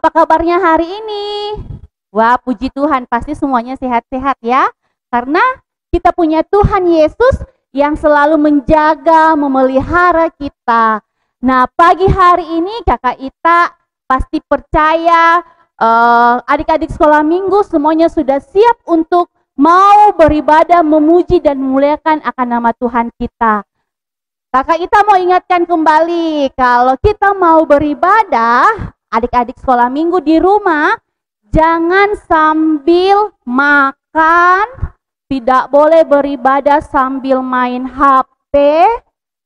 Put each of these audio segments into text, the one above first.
Apa kabarnya hari ini? Wah, puji Tuhan, pasti semuanya sehat-sehat ya. Karena kita punya Tuhan Yesus yang selalu menjaga, memelihara kita. Nah, pagi hari ini Kakak Ita pasti percaya adik-adik sekolah minggu semuanya sudah siap untuk mau beribadah, memuji dan memuliakan akan nama Tuhan kita. Kakak Ita mau ingatkan kembali, kalau kita mau beribadah, adik-adik sekolah minggu di rumah, jangan sambil makan, tidak boleh beribadah sambil main HP,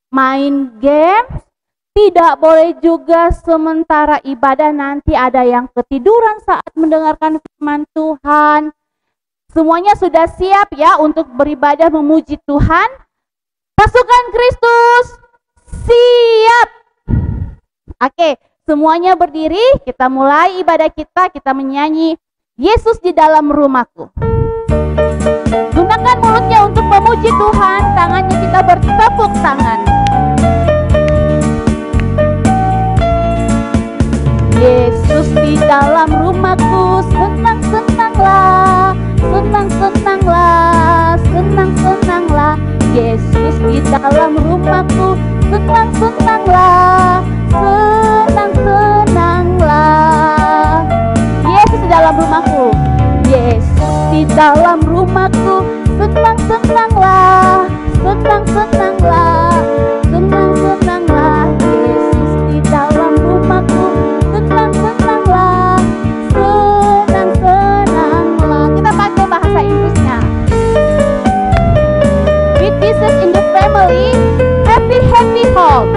main game, tidak boleh juga sementara ibadah nanti ada yang ketiduran saat mendengarkan firman Tuhan. Semuanya sudah siap ya untuk beribadah memuji Tuhan? Pasukan Kristus siap. Oke, semuanya berdiri, kita mulai ibadah kita menyanyi Yesus di dalam rumahku. Gunakan mulutnya untuk memuji Tuhan, tangannya kita bertepuk tangan. Yesus di dalam rumahku, senang-senanglah, senang-senanglah, senang-senanglah. Yesus di dalam rumahku, senang-senanglah, senang-senanglah. Yesus di dalam rumahku, Yesus di dalam rumahku, senang-senanglah, senang-senanglah, senang-senanglah. Yesus di dalam rumahku, senang-senanglah, senang-senanglah. Kita pakai bahasa Inggrisnya. With Jesus in the family, happy happy home.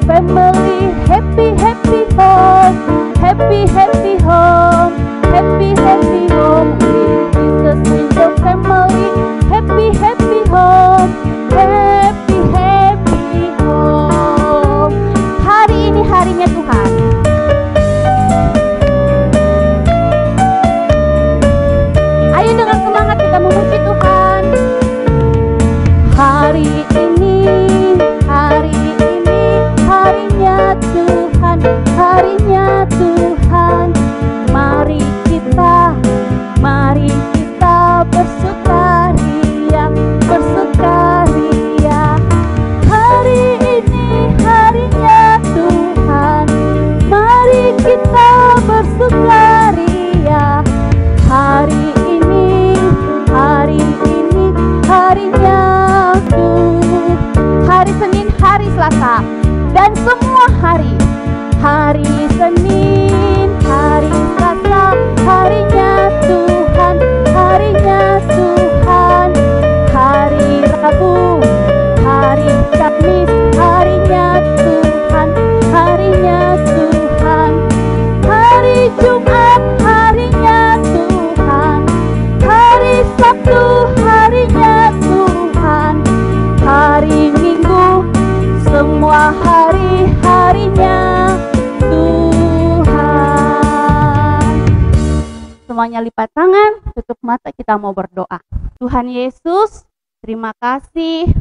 Family, happy happy home, happy happy home, happy happy home. With Jesus in the family, happy happy home, happy happy home. Hari ini harinya Tuhan. Ayo dengan semangat kita memuji Tuhan. Hari ini, hari harinya Tuhan, harinya Tuhan. Mari kita bersukaria, bersukaria. Hari ini harinya Tuhan, mari kita bersukaria. Hari ini harinya Tuhan. Hari Senin, hari Selasa, dan semua hari. Hari Senin, hari Selasa, harinya Tuhan, harinya Tuhan. Hari Rabu, hari Kamis, harinya Tuhan, harinya Tuhan. Hari Jumat, harinya Tuhan. Hari Sabtu, harinya Tuhan. Hari Minggu, semua hari-harinya Tuhan. Semuanya lipat tangan, tutup mata, kita mau berdoa. Tuhan Yesus, terima kasih.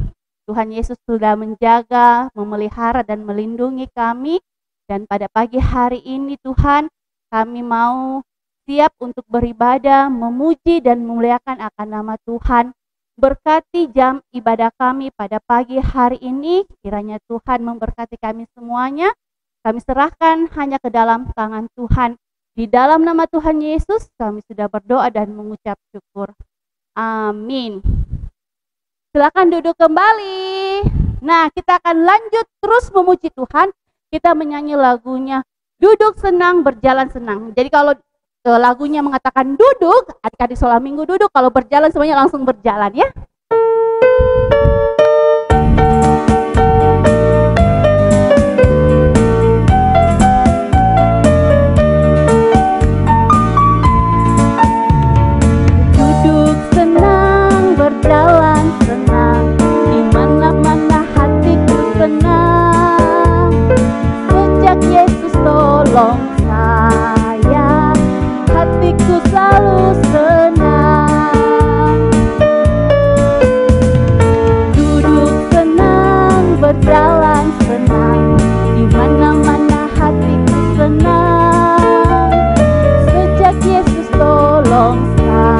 Tuhan Yesus sudah menjaga, memelihara dan melindungi kami. Dan pada pagi hari ini Tuhan, kami mau siap untuk beribadah, memuji dan memuliakan akan nama Tuhan. Berkati jam ibadah kami pada pagi hari ini, kiranya Tuhan memberkati kami semuanya. Kami serahkan hanya ke dalam tangan Tuhan. Di dalam nama Tuhan Yesus, kami sudah berdoa dan mengucap syukur. Amin. Silakan duduk kembali. Nah, kita akan lanjut terus memuji Tuhan. Kita menyanyi lagunya, Duduk Senang Berjalan Senang. Jadi kalau lagunya mengatakan duduk, adik-adik sekolah minggu duduk, kalau berjalan semuanya langsung berjalan ya. Duduk senang, berjalan senang, di mana-mana hatiku senang. Sejak Yesus tolong saya, hatiku selalu senang.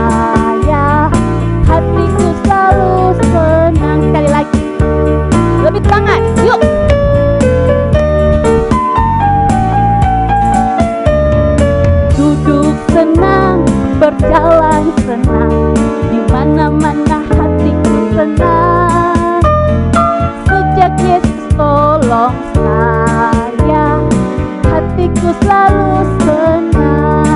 saya, hatiku selalu senang. Sekali lagi, lebih semangat, yuk. Duduk senang, berjalan senang, di mana-mana hatiku senang. Sejak Yesus tolong saya, hatiku selalu senang.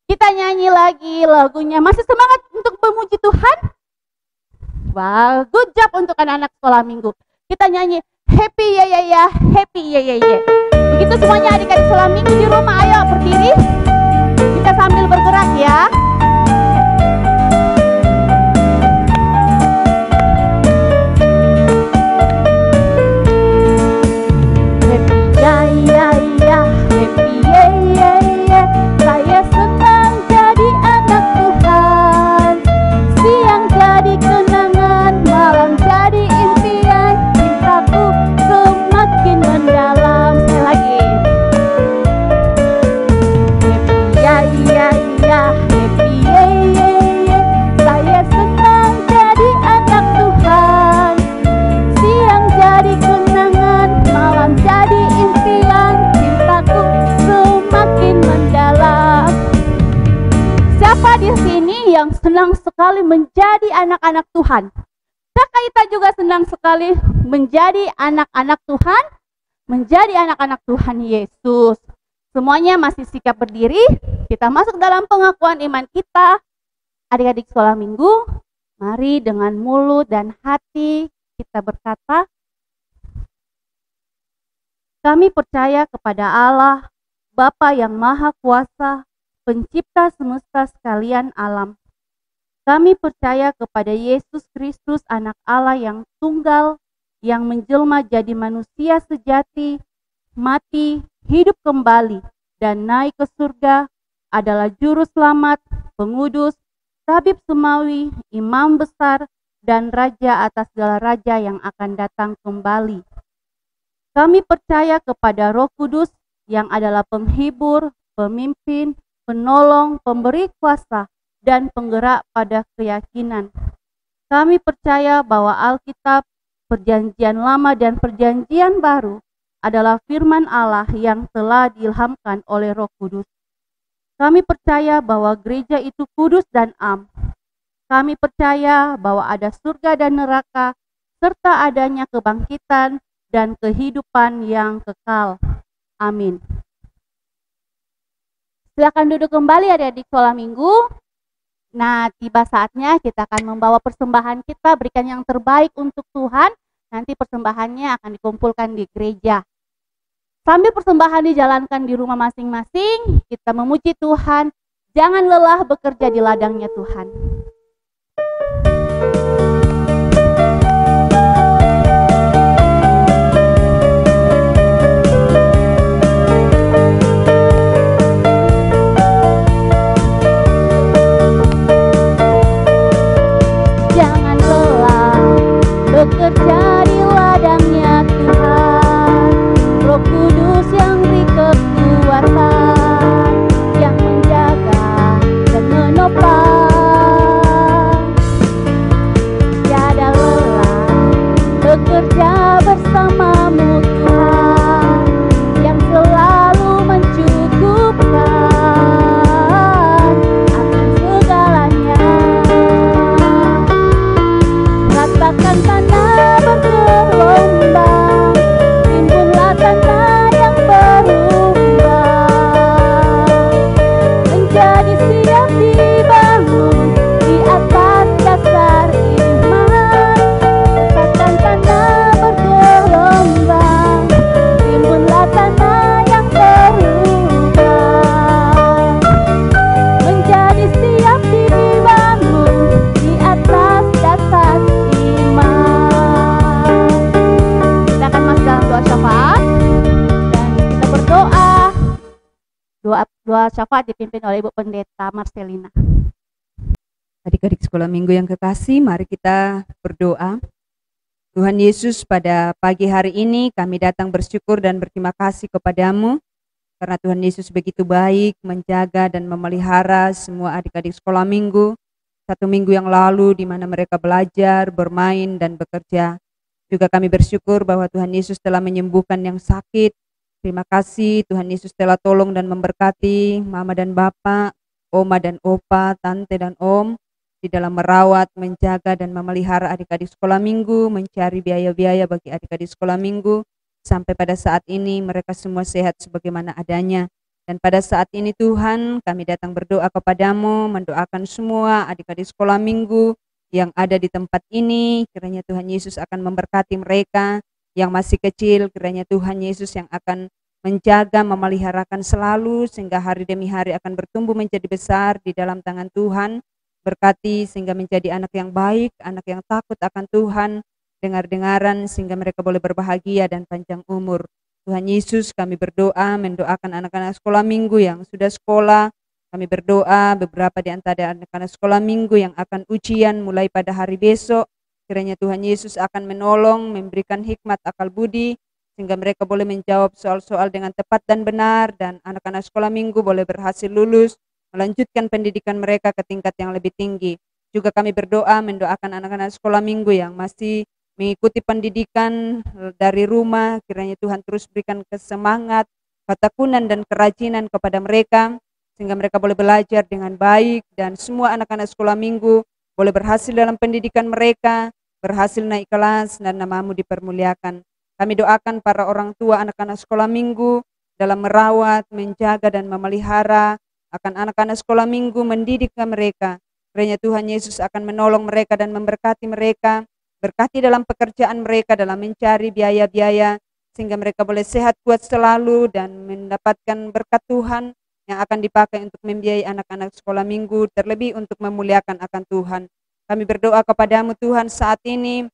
Kita nyanyi lagi lagunya. Masih semangat untuk memuji Tuhan? Wow, good job untuk anak-anak sekolah minggu. Kita nyanyi happy ya ya ya, happy ya ya ya. Begitu semuanya adik-adik sekolah minggu di rumah, ayo berdiri. Kita sambil bergerak ya. Senang sekali menjadi anak-anak Tuhan. Apakah kita juga senang sekali menjadi anak-anak Tuhan? Menjadi anak-anak Tuhan Yesus. Semuanya masih sikap berdiri. Kita masuk dalam pengakuan iman kita. Adik-adik sekolah minggu, mari dengan mulut dan hati kita berkata, kami percaya kepada Allah, Bapa yang Maha Kuasa, Pencipta semesta sekalian alam. Kami percaya kepada Yesus Kristus, Anak Allah yang tunggal, yang menjelma jadi manusia sejati, mati, hidup kembali, dan naik ke surga, adalah Juru Selamat, Pengudus, Tabib Semawi, Imam Besar, dan Raja atas segala raja yang akan datang kembali. Kami percaya kepada Roh Kudus, yang adalah penghibur, pemimpin, penolong, pemberi kuasa, dan penggerak pada keyakinan. Kami percaya bahwa Alkitab, Perjanjian Lama dan Perjanjian Baru adalah firman Allah yang telah diilhamkan oleh Roh Kudus. Kami percaya bahwa gereja itu kudus dan am. Kami percaya bahwa ada surga dan neraka, serta adanya kebangkitan dan kehidupan yang kekal. Amin. Silakan duduk kembali adik-adik sekolah minggu. Nah, tiba saatnya kita akan membawa persembahan kita, berikan yang terbaik untuk Tuhan. Nanti persembahannya akan dikumpulkan di gereja. Sambil persembahan dijalankan di rumah masing-masing, kita memuji Tuhan. Jangan lelah bekerja di ladangnya Tuhan. Bekerja di ladangnya Tuhan, Roh Kudus yang beri kekuatan, yang menjaga dan menopang. Tiada lelah bekerja bersamamu Tuhan, yang selalu mencukupkan akan segalanya. Ratakan tanah bergelombang, timbunlah tanah yang berubah, menjadi siap dibangun di atas dasar iman. Ratakan tanah bergelombang, timbunlah tanah yang berubah, menjadi siap dibangun di atas dasar syafaat dan kita berdoa. Doa syafaat dipimpin oleh Ibu Pendeta Marcelina. Adik-adik sekolah minggu yang kekasih, mari kita berdoa. Tuhan Yesus, pada pagi hari ini kami datang bersyukur dan berterima kasih kepadamu Karena Tuhan Yesus begitu baik menjaga dan memelihara semua adik-adik sekolah minggu. 1 minggu yang lalu di mana mereka belajar, bermain, dan bekerja. Juga kami bersyukur bahwa Tuhan Yesus telah menyembuhkan yang sakit. Terima kasih Tuhan Yesus telah tolong dan memberkati mama dan bapak, oma dan opa, tante dan om di dalam merawat, menjaga, dan memelihara adik-adik sekolah minggu, mencari biaya-biaya bagi adik-adik sekolah minggu. Sampai pada saat ini mereka semua sehat sebagaimana adanya. Dan pada saat ini Tuhan, kami datang berdoa kepadamu, mendoakan semua adik-adik sekolah minggu yang ada di tempat ini. Kiranya Tuhan Yesus akan memberkati mereka yang masih kecil. Kiranya Tuhan Yesus yang akan menjaga, memeliharakan selalu sehingga hari demi hari akan bertumbuh menjadi besar di dalam tangan Tuhan. Berkati sehingga menjadi anak yang baik, anak yang takut akan Tuhan, dengar-dengaran sehingga mereka boleh berbahagia dan panjang umur. Tuhan Yesus, kami berdoa, mendoakan anak-anak sekolah minggu yang sudah sekolah. Kami berdoa beberapa di antara anak-anak sekolah minggu yang akan ujian mulai pada hari besok. Kiranya Tuhan Yesus akan menolong, memberikan hikmat akal budi, sehingga mereka boleh menjawab soal-soal dengan tepat dan benar, dan anak-anak sekolah minggu boleh berhasil lulus, melanjutkan pendidikan mereka ke tingkat yang lebih tinggi. Juga kami berdoa, mendoakan anak-anak sekolah minggu yang masih mengikuti pendidikan dari rumah. Kiranya Tuhan terus berikan kesemangat, ketekunan, dan kerajinan kepada mereka, sehingga mereka boleh belajar dengan baik, dan semua anak-anak sekolah minggu boleh berhasil dalam pendidikan mereka, berhasil naik kelas, dan namamu dipermuliakan. Kami doakan para orang tua anak-anak sekolah minggu dalam merawat, menjaga, dan memelihara akan anak-anak sekolah minggu, mendidik mereka. Kiranya Tuhan Yesus akan menolong mereka dan memberkati mereka. Berkati dalam pekerjaan mereka, dalam mencari biaya-biaya, sehingga mereka boleh sehat, kuat selalu, dan mendapatkan berkat Tuhan yang akan dipakai untuk membiayai anak-anak sekolah minggu, terlebih untuk memuliakan akan Tuhan. Kami berdoa kepadamu Tuhan saat ini,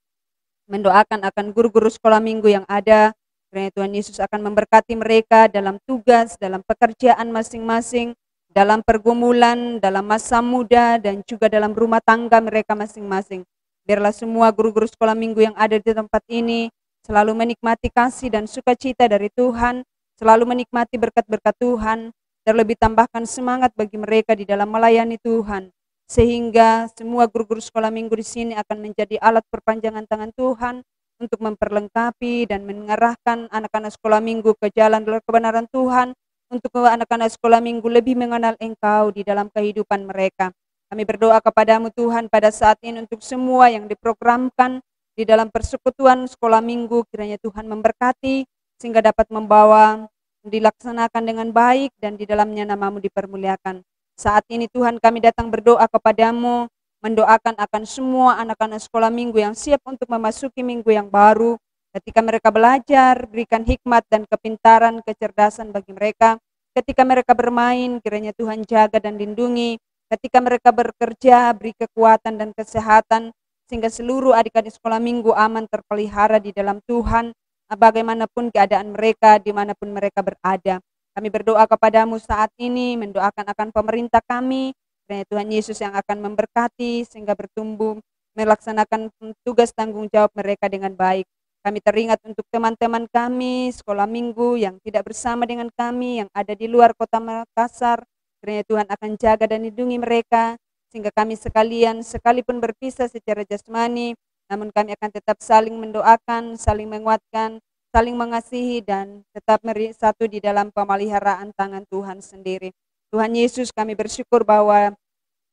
mendoakan akan guru-guru sekolah minggu yang ada. Kiranya Tuhan Yesus akan memberkati mereka dalam tugas, dalam pekerjaan masing-masing, dalam pergumulan, dalam masa muda, dan juga dalam rumah tangga mereka masing-masing. Biarlah semua guru-guru sekolah minggu yang ada di tempat ini selalu menikmati kasih dan sukacita dari Tuhan, selalu menikmati berkat-berkat Tuhan, terlebih tambahkan semangat bagi mereka di dalam melayani Tuhan, sehingga semua guru-guru sekolah minggu di sini akan menjadi alat perpanjangan tangan Tuhan untuk memperlengkapi dan mengarahkan anak-anak sekolah minggu ke jalan dalam kebenaran Tuhan, untuk anak-anak sekolah minggu lebih mengenal Engkau di dalam kehidupan mereka. Kami berdoa kepadamu Tuhan pada saat ini untuk semua yang diprogramkan di dalam persekutuan sekolah minggu. Kiranya Tuhan memberkati sehingga dapat membawa dilaksanakan dengan baik dan di dalamnya namamu dipermuliakan. Saat ini Tuhan kami datang berdoa kepadamu, mendoakan akan semua anak-anak sekolah minggu yang siap untuk memasuki minggu yang baru. Ketika mereka belajar, berikan hikmat dan kepintaran, kecerdasan bagi mereka. Ketika mereka bermain, kiranya Tuhan jaga dan lindungi. Ketika mereka bekerja, beri kekuatan dan kesehatan, sehingga seluruh adik-adik sekolah minggu aman terpelihara di dalam Tuhan, bagaimanapun keadaan mereka, dimanapun mereka berada. Kami berdoa kepadamu saat ini, mendoakan akan pemerintah kami, kiranya Tuhan Yesus yang akan memberkati, sehingga bertumbuh, melaksanakan tugas tanggung jawab mereka dengan baik. Kami teringat untuk teman-teman kami, sekolah minggu yang tidak bersama dengan kami, yang ada di luar kota Makassar. Kiranya Tuhan akan jaga dan lindungi mereka, sehingga kami sekalian sekalipun berpisah secara jasmani, namun kami akan tetap saling mendoakan, saling menguatkan, saling mengasihi, dan tetap satu di dalam pemeliharaan tangan Tuhan sendiri. Tuhan Yesus, kami bersyukur bahwa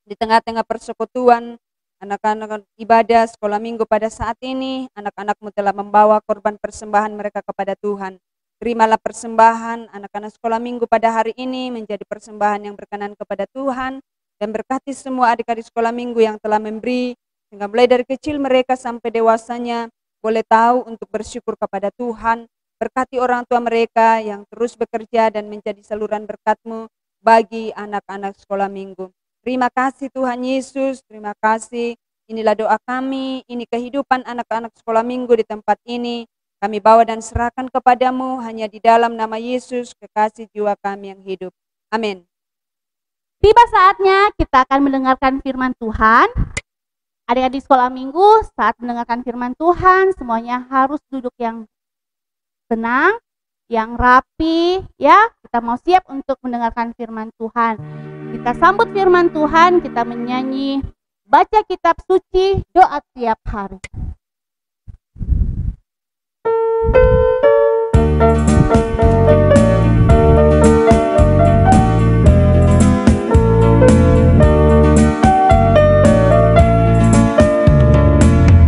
di tengah-tengah persekutuan anak-anak ibadah sekolah minggu pada saat ini, anak-anak-Mu telah membawa korban persembahan mereka kepada Tuhan. Terimalah persembahan anak-anak sekolah minggu pada hari ini menjadi persembahan yang berkenan kepada Tuhan, dan berkati semua adik-adik sekolah minggu yang telah memberi, sehingga mulai dari kecil mereka sampai dewasanya boleh tahu untuk bersyukur kepada Tuhan. Berkati orang tua mereka yang terus bekerja dan menjadi saluran berkat-Mu bagi anak-anak sekolah minggu. Terima kasih Tuhan Yesus, terima kasih. Inilah doa kami, ini kehidupan anak-anak sekolah minggu di tempat ini. Kami bawa dan serahkan kepadamu hanya di dalam nama Yesus, kekasih jiwa kami yang hidup. Amin. Tiba saatnya kita akan mendengarkan firman Tuhan. Adik-adik sekolah minggu saat mendengarkan firman Tuhan, semuanya harus duduk yang tenang yang rapi ya. Kita mau siap untuk mendengarkan firman Tuhan. Kita sambut firman Tuhan, kita menyanyi, baca kitab suci, doa tiap hari.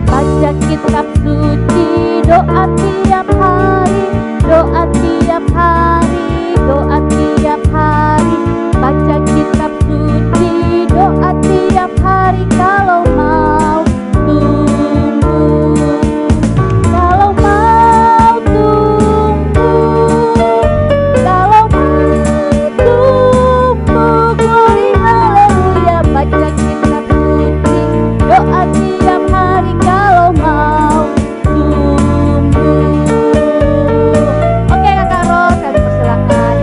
Baca kitab suci, doa tiap hari, doa tiap hari, doa tiap hari. Baca kitab suci, doa tiap hari kalau mau tumbuh. Kalau mau tumbuh, kalau mau tumbuh, glory haleluya. Baca kitab suci, doa tiap hari kalau mau tumbuh. Oke Kakak Ros, kami persilakan.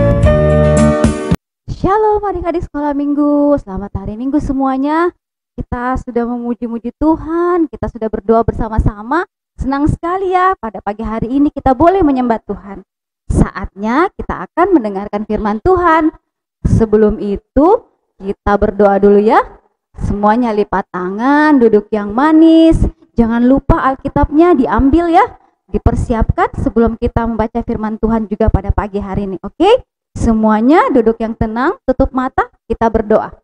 Shalom adik-adik sekolah minggu, selamat hari Minggu semuanya. Kita sudah memuji-muji Tuhan, kita sudah berdoa bersama-sama. Senang sekali ya pada pagi hari ini kita boleh menyembah Tuhan. Saatnya kita akan mendengarkan firman Tuhan. Sebelum itu kita berdoa dulu ya. Semuanya lipat tangan, duduk yang manis. Jangan lupa Alkitabnya diambil ya. Dipersiapkan sebelum kita membaca firman Tuhan juga pada pagi hari ini. Oke? Semuanya duduk yang tenang, tutup mata, kita berdoa.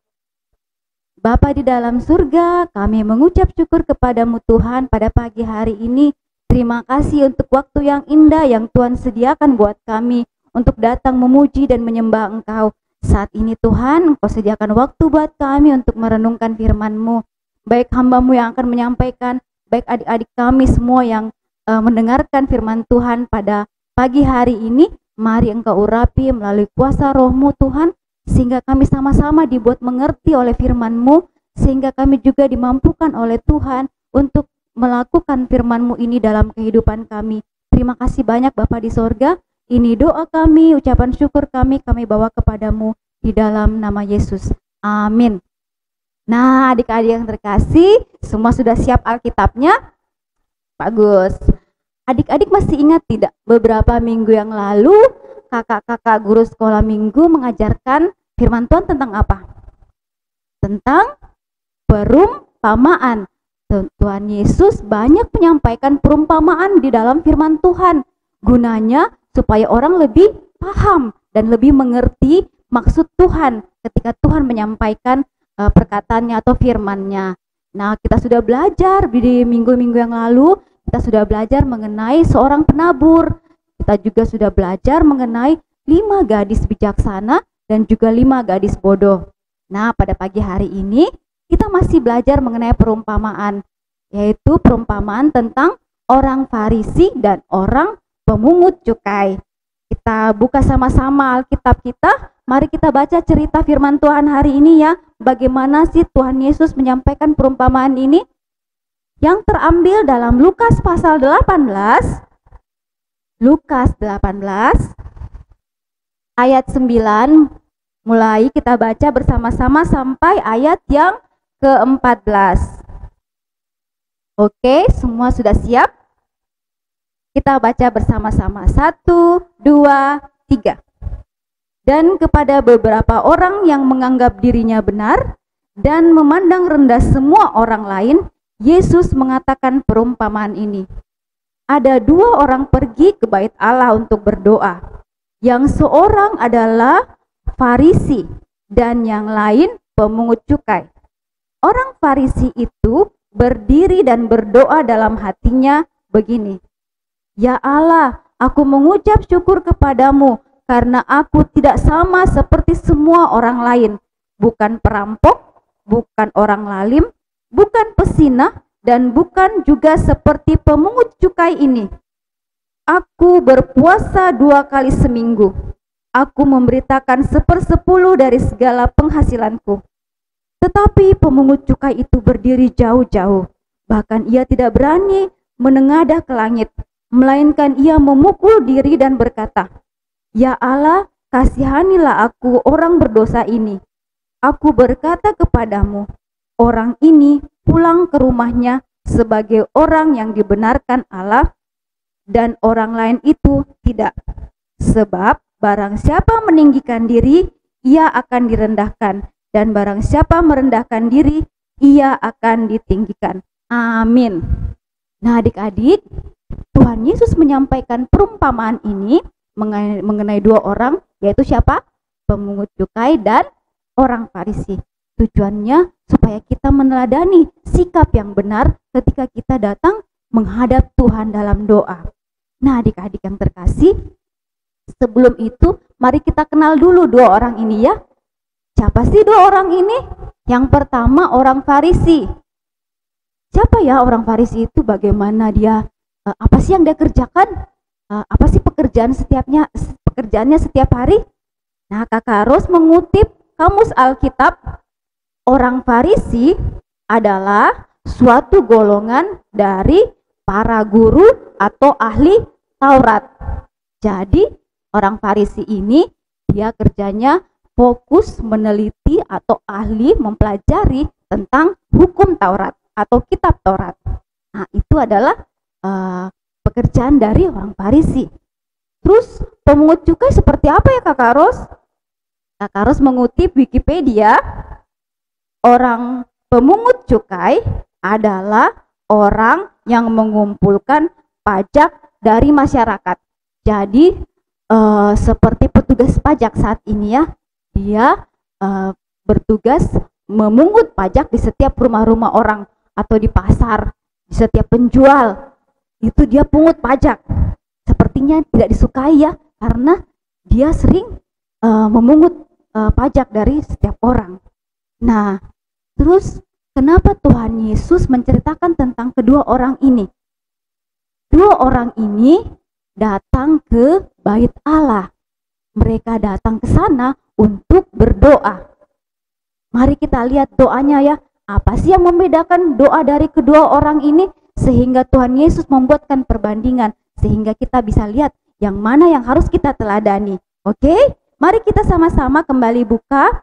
Bapa di dalam surga, kami mengucap syukur kepadamu Tuhan pada pagi hari ini. Terima kasih untuk waktu yang indah yang Tuhan sediakan buat kami untuk datang memuji dan menyembah Engkau. Saat ini Tuhan, Engkau sediakan waktu buat kami untuk merenungkan firman-Mu. Baik hamba-Mu yang akan menyampaikan, baik adik-adik kami semua yang mendengarkan firman Tuhan pada pagi hari ini. Mari Engkau urapi melalui kuasa Roh-Mu Tuhan, sehingga kami sama-sama dibuat mengerti oleh firman-Mu, sehingga kami juga dimampukan oleh Tuhan untuk melakukan firman-Mu ini dalam kehidupan kami. Terima kasih banyak Bapa di sorga. Ini doa kami, ucapan syukur kami bawa kepadamu di dalam nama Yesus. Amin. Nah adik-adik yang terkasih, semua sudah siap Alkitabnya? Bagus. Adik-adik masih ingat tidak beberapa minggu yang lalu kakak-kakak guru sekolah minggu mengajarkan firman Tuhan tentang apa? Tentang perumpamaan. Tuhan Yesus banyak menyampaikan perumpamaan di dalam firman Tuhan. Gunanya supaya orang lebih paham dan lebih mengerti maksud Tuhan ketika Tuhan menyampaikan perkataannya atau firman-Nya. Nah, kita sudah belajar di minggu-minggu yang lalu, kita sudah belajar mengenai seorang penabur. Kita juga sudah belajar mengenai 5 gadis bijaksana dan juga 5 gadis bodoh. Nah, pada pagi hari ini kita masih belajar mengenai perumpamaan, yaitu perumpamaan tentang orang Farisi dan orang pemungut cukai. Kita buka sama-sama Alkitab kita. Mari kita baca cerita firman Tuhan hari ini ya. Bagaimana sih Tuhan Yesus menyampaikan perumpamaan ini? Yang terambil dalam Lukas pasal 18. Lukas 18 ayat 9. Mulai kita baca bersama-sama sampai ayat yang ke-14. Oke, semua sudah siap? Kita baca bersama-sama. 1, 2, 3. Dan kepada beberapa orang yang menganggap dirinya benar dan memandang rendah semua orang lain, Yesus mengatakan perumpamaan ini. Ada 2 orang pergi ke bait Allah untuk berdoa. Yang seorang adalah Farisi dan yang lain pemungut cukai. Orang Farisi itu berdiri dan berdoa dalam hatinya begini. Ya Allah, aku mengucap syukur kepadamu karena aku tidak sama seperti semua orang lain. Bukan perampok, bukan orang lalim, bukan pesinah, dan bukan juga seperti pemungut cukai ini. Aku berpuasa 2 kali seminggu. Aku memberitakan 1/10 dari segala penghasilanku. Tetapi pemungut cukai itu berdiri jauh-jauh. Bahkan ia tidak berani menengadah ke langit, melainkan ia memukul diri dan berkata, Ya Allah, kasihanilah aku orang berdosa ini. Aku berkata kepadamu, orang ini pulang ke rumahnya sebagai orang yang dibenarkan Allah, dan orang lain itu tidak. Sebab barang siapa meninggikan diri, ia akan direndahkan, dan barang siapa merendahkan diri, ia akan ditinggikan. Amin. Nah, adik-adik, Tuhan Yesus menyampaikan perumpamaan ini mengenai dua orang, yaitu siapa? Pemungut cukai dan orang Farisi. Tujuannya supaya kita meneladani sikap yang benar ketika kita datang menghadap Tuhan dalam doa. Nah, adik-adik yang terkasih, sebelum itu mari kita kenal dulu dua orang ini ya. Siapa sih dua orang ini? Yang pertama orang Farisi. Siapa ya orang Farisi itu? Bagaimana dia? Apa sih yang dia kerjakan? Apa sih pekerjaannya setiap hari? Nah, Kakak Ros mengutip Kamus Alkitab, orang Farisi adalah suatu golongan dari para guru atau ahli Taurat. Jadi, orang Farisi ini dia kerjanya fokus meneliti atau ahli mempelajari tentang hukum Taurat atau kitab Taurat. Nah, itu adalah pekerjaan dari orang Farisi. Terus pemungut cukai seperti apa ya Kakak Ros? Kakak Ros mengutip Wikipedia, orang pemungut cukai adalah orang yang mengumpulkan pajak dari masyarakat. Jadi seperti petugas pajak saat ini ya, dia bertugas memungut pajak di setiap rumah-rumah orang atau di pasar, di setiap penjual, itu dia pungut pajak. Sepertinya tidak disukai ya, karena dia sering memungut pajak dari setiap orang. Nah, terus kenapa Tuhan Yesus menceritakan tentang kedua orang ini? Dua orang ini datang ke bait Allah. Mereka datang ke sana untuk berdoa. Mari kita lihat doanya ya. Apa sih yang membedakan doa dari kedua orang ini sehingga Tuhan Yesus membuatkan perbandingan sehingga kita bisa lihat yang mana yang harus kita teladani. Oke? Mari kita sama-sama kembali buka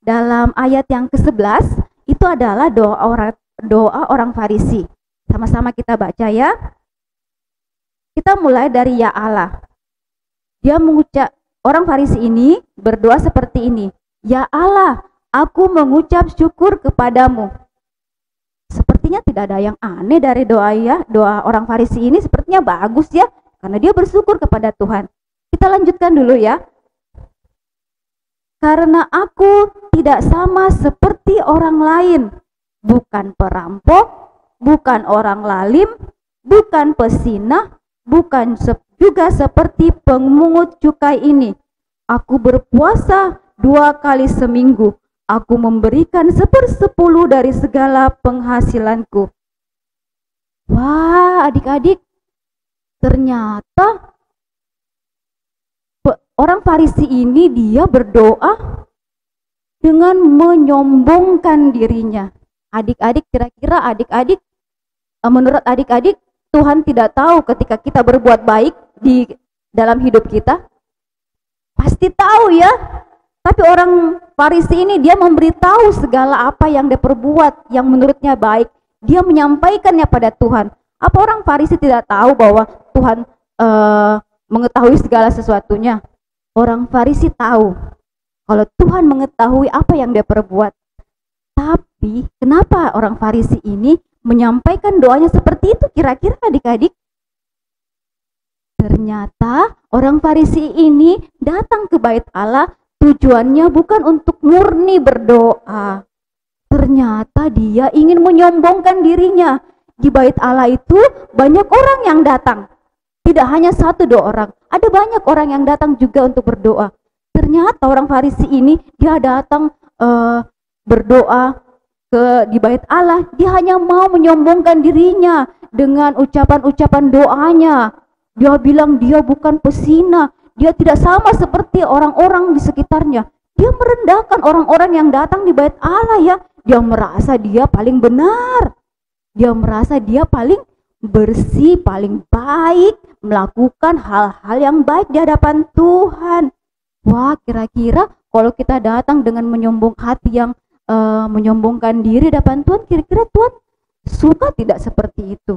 dalam ayat yang ke-11. Itu adalah doa orang Farisi. Sama-sama kita baca ya. Kita mulai dari ya Allah. Dia mengucap, orang Farisi ini berdoa seperti ini. Ya Allah, aku mengucap syukur kepadamu. Sepertinya tidak ada yang aneh dari doa ya. Doa orang Farisi ini sepertinya bagus ya, karena dia bersyukur kepada Tuhan. Kita lanjutkan dulu ya. Karena aku tidak sama seperti orang lain, bukan perampok, bukan orang lalim, bukan pesinah, bukan juga seperti pemungut cukai ini. Aku berpuasa 2 kali seminggu. Aku memberikan 1/10 dari segala penghasilanku. Wah, adik-adik, ternyata orang Farisi ini dia berdoa dengan menyombongkan dirinya. Adik-adik, kira-kira adik-adik, menurut adik-adik, Tuhan tidak tahu ketika kita berbuat baik di dalam hidup kita? Pasti tahu ya. Tapi orang Farisi ini dia memberitahu segala apa yang dia perbuat yang menurutnya baik. Dia menyampaikannya pada Tuhan. Apa orang Farisi tidak tahu bahwa Tuhan mengetahui segala sesuatunya? Orang Farisi tahu kalau Tuhan mengetahui apa yang dia perbuat. Tapi kenapa orang Farisi ini menyampaikan doanya seperti itu kira-kira adik-adik? Ternyata orang Farisi ini datang ke bait Allah tujuannya bukan untuk murni berdoa. Ternyata dia ingin menyombongkan dirinya. Di bait Allah itu banyak orang yang datang. Tidak hanya 1-2 orang. Ada banyak orang yang datang juga untuk berdoa. Ternyata orang Farisi ini dia datang berdoa di bait Allah. Dia hanya mau menyombongkan dirinya dengan ucapan-ucapan doanya. Dia bilang dia bukan pesina. Dia tidak sama seperti orang-orang di sekitarnya. Dia merendahkan orang-orang yang datang di bait Allah ya. Dia merasa dia paling benar. Dia merasa dia paling bersih, paling baik, melakukan hal-hal yang baik di hadapan Tuhan. Wah, kira-kira kalau kita datang dengan menyombong hati yang menyombongkan diri di hadapan Tuhan, kira-kira Tuhan suka tidak seperti itu?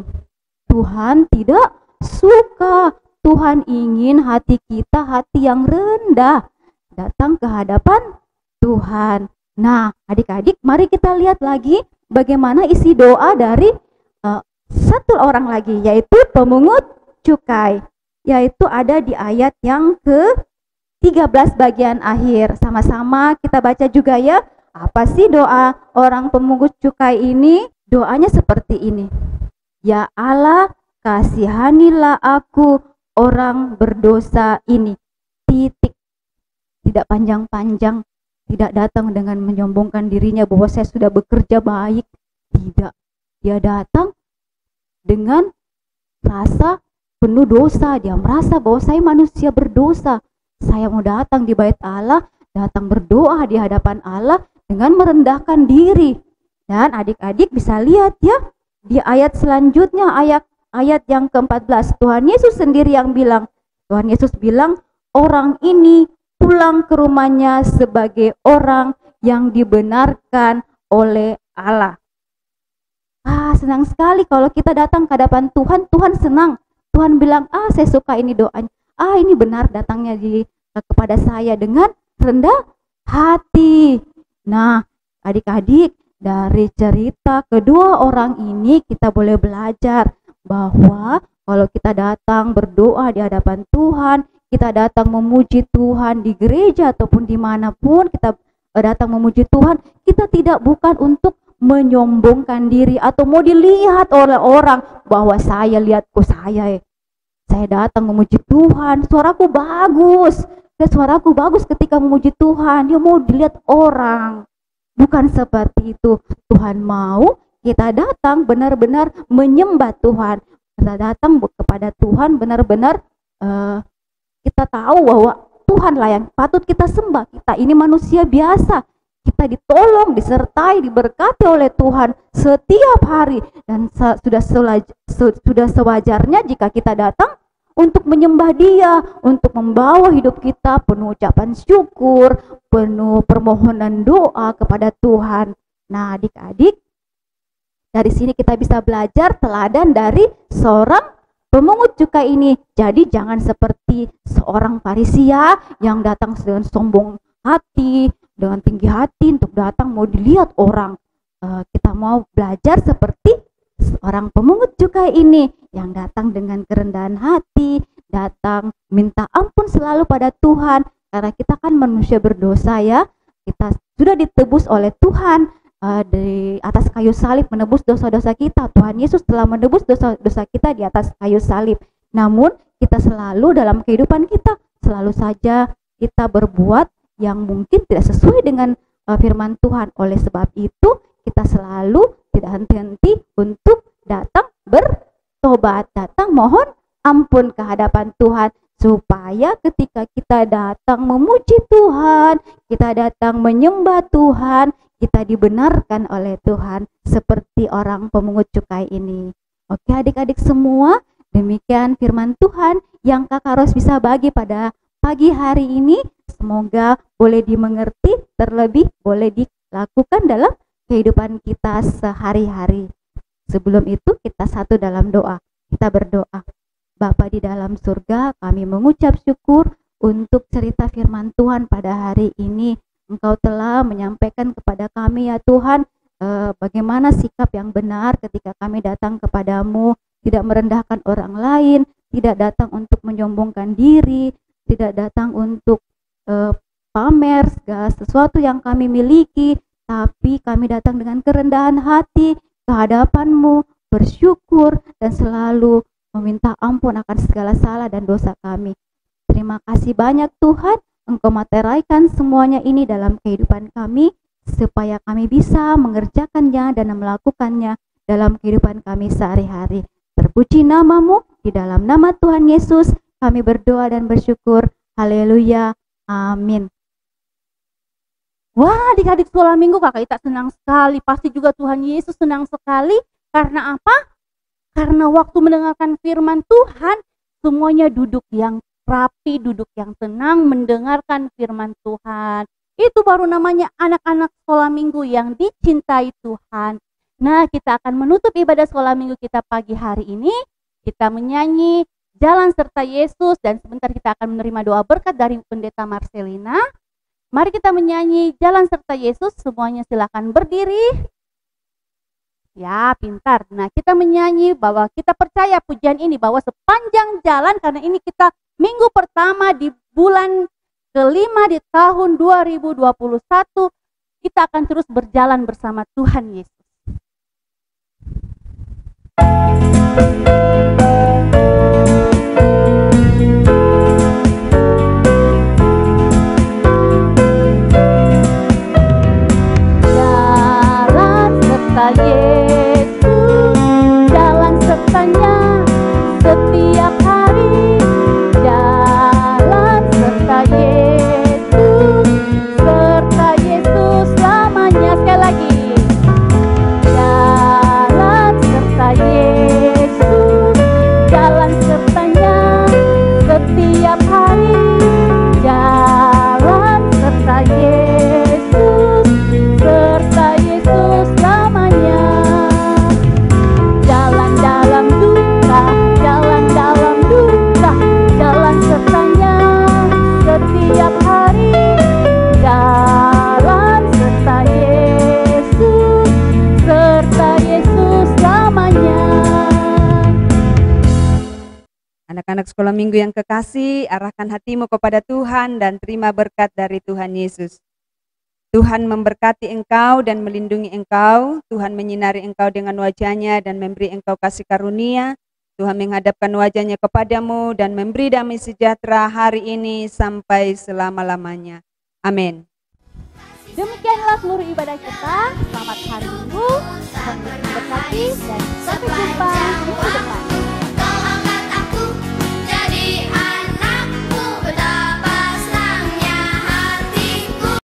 Tuhan tidak suka. Tuhan ingin hati kita hati yang rendah, datang ke hadapan Tuhan. Nah, adik-adik, mari kita lihat lagi bagaimana isi doa dari satu orang lagi, yaitu pemungut cukai. Yaitu ada di ayat yang ke-13 bagian akhir. Sama-sama kita baca juga ya. Apa sih doa orang pemungut cukai ini? Doanya seperti ini. Ya Allah, kasihanilah aku orang berdosa ini. Titik. Tidak panjang-panjang, tidak datang dengan menyombongkan dirinya bahwa saya sudah bekerja baik. Tidak. Dia datang dengan rasa penuh dosa. Dia merasa bahwa saya manusia berdosa. Saya mau datang di bait Allah, datang berdoa di hadapan Allah dengan merendahkan diri. Dan adik-adik bisa lihat ya, di ayat selanjutnya, ayat yang ke-14, Tuhan Yesus sendiri yang bilang, Tuhan Yesus bilang, orang ini pulang ke rumahnya sebagai orang yang dibenarkan oleh Allah. Senang sekali kalau kita datang ke hadapan Tuhan, Tuhan senang. Tuhan bilang, saya suka ini doanya. Ini benar datangnya kepada saya dengan rendah hati. Nah, adik-adik, dari cerita kedua orang ini kita boleh belajar bahwa kalau kita datang berdoa di hadapan Tuhan, kita datang memuji Tuhan di gereja ataupun dimanapun kita datang memuji Tuhan, kita tidak bukan untuk menyombongkan diri atau mau dilihat oleh orang bahwa saya datang memuji Tuhan, suaraku bagus. Dan suaraku bagus ketika memuji Tuhan, dia mau dilihat orang. Bukan seperti itu. Tuhan mau kita datang benar-benar menyembah Tuhan. Kita datang kepada Tuhan benar-benar kita tahu bahwa Tuhanlah yang patut kita sembah. Kita ini manusia biasa. Kita ditolong, disertai, diberkati oleh Tuhan setiap hari. Dan sudah sewajarnya jika kita datang untuk menyembah Dia, untuk membawa hidup kita penuh ucapan syukur, penuh permohonan doa kepada Tuhan. Nah, adik-adik, dari sini kita bisa belajar teladan dari seorang pemungut cukai ini. Jadi jangan seperti seorang Farisia yang datang dengan sombong hati, dengan tinggi hati untuk datang mau dilihat orang. Kita mau belajar seperti seorang pemungut cukai ini yang datang dengan kerendahan hati, datang minta ampun selalu pada Tuhan, karena kita kan manusia berdosa ya. Kita sudah ditebus oleh Tuhan di atas kayu salib, menebus dosa-dosa kita. Tuhan Yesus telah menebus dosa-dosa kita di atas kayu salib. Namun kita selalu dalam kehidupan kita selalu saja kita berbuat yang mungkin tidak sesuai dengan firman Tuhan. Oleh sebab itu kita selalu tidak henti-henti untuk datang bertobat, datang mohon ampun ke hadapan Tuhan, supaya ketika kita datang memuji Tuhan, kita datang menyembah Tuhan, kita dibenarkan oleh Tuhan seperti orang pemungut cukai ini. Oke adik-adik semua, demikian firman Tuhan yang Kakak Ros bisa bagi pada pagi hari ini. Semoga boleh dimengerti, terlebih boleh dilakukan dalam kehidupan kita sehari-hari. Sebelum itu kita satu dalam doa. Kita berdoa. Bapa di dalam surga, kami mengucap syukur untuk cerita firman Tuhan pada hari ini. Engkau telah menyampaikan kepada kami ya Tuhan, bagaimana sikap yang benar ketika kami datang kepadamu, tidak merendahkan orang lain, tidak datang untuk menyombongkan diri, tidak datang untuk pamer segala sesuatu yang kami miliki, tapi kami datang dengan kerendahan hati ke hadapan-Mu, bersyukur dan selalu meminta ampun akan segala salah dan dosa kami. Terima kasih banyak Tuhan, Engkau materaikan semuanya ini dalam kehidupan kami, supaya kami bisa mengerjakannya dan melakukannya dalam kehidupan kami sehari-hari. Terpuji nama-Mu, di dalam nama Tuhan Yesus kami berdoa dan bersyukur. Haleluya, amin. Wah, adik-adik sekolah minggu, kakak Ita senang sekali. Pasti juga Tuhan Yesus senang sekali. Karena apa? Karena waktu mendengarkan firman Tuhan, semuanya duduk yang rapi, duduk yang tenang, mendengarkan firman Tuhan. Itu baru namanya anak-anak sekolah minggu yang dicintai Tuhan. Nah, kita akan menutup ibadah sekolah minggu kita pagi hari ini. Kita menyanyi jalan serta Yesus, dan sebentar kita akan menerima doa berkat dari Pendeta Marcelina. Mari kita menyanyi jalan serta Yesus, semuanya silakan berdiri. Ya, pintar. Nah, kita menyanyi bahwa kita percaya pujian ini bahwa sepanjang jalan, karena ini kita minggu pertama di bulan kelima di tahun 2021, kita akan terus berjalan bersama Tuhan Yesus. Jalan serta Yesus, jalan sertanya setiap hari. Jalan serta Yesus, serta Yesus selamanya. Sekali lagi. Jalan serta Yesus, jalan sertanya setiap hari. Jalan serta Yesus, serta Yesus selamanya. Jalan dalam duka, jalan dalam duka, jalan sertanya setiap hari. Jalan serta Yesus, serta Yesus selamanya. Anak-anak sekolah minggu yang kekasih, arahkan hatimu kepada Tuhan dan terima berkat dari Tuhan Yesus. Tuhan memberkati engkau dan melindungi engkau. Tuhan menyinari engkau dengan wajah-Nya dan memberi engkau kasih karunia. Tuhan menghadapkan wajah-Nya kepadamu dan memberi damai sejahtera hari ini sampai selama-lamanya. Amin. Demikianlah seluruh ibadah kita. Selamat hari Minggu, Tuhan memberkati, dan sampai jumpa minggu depan.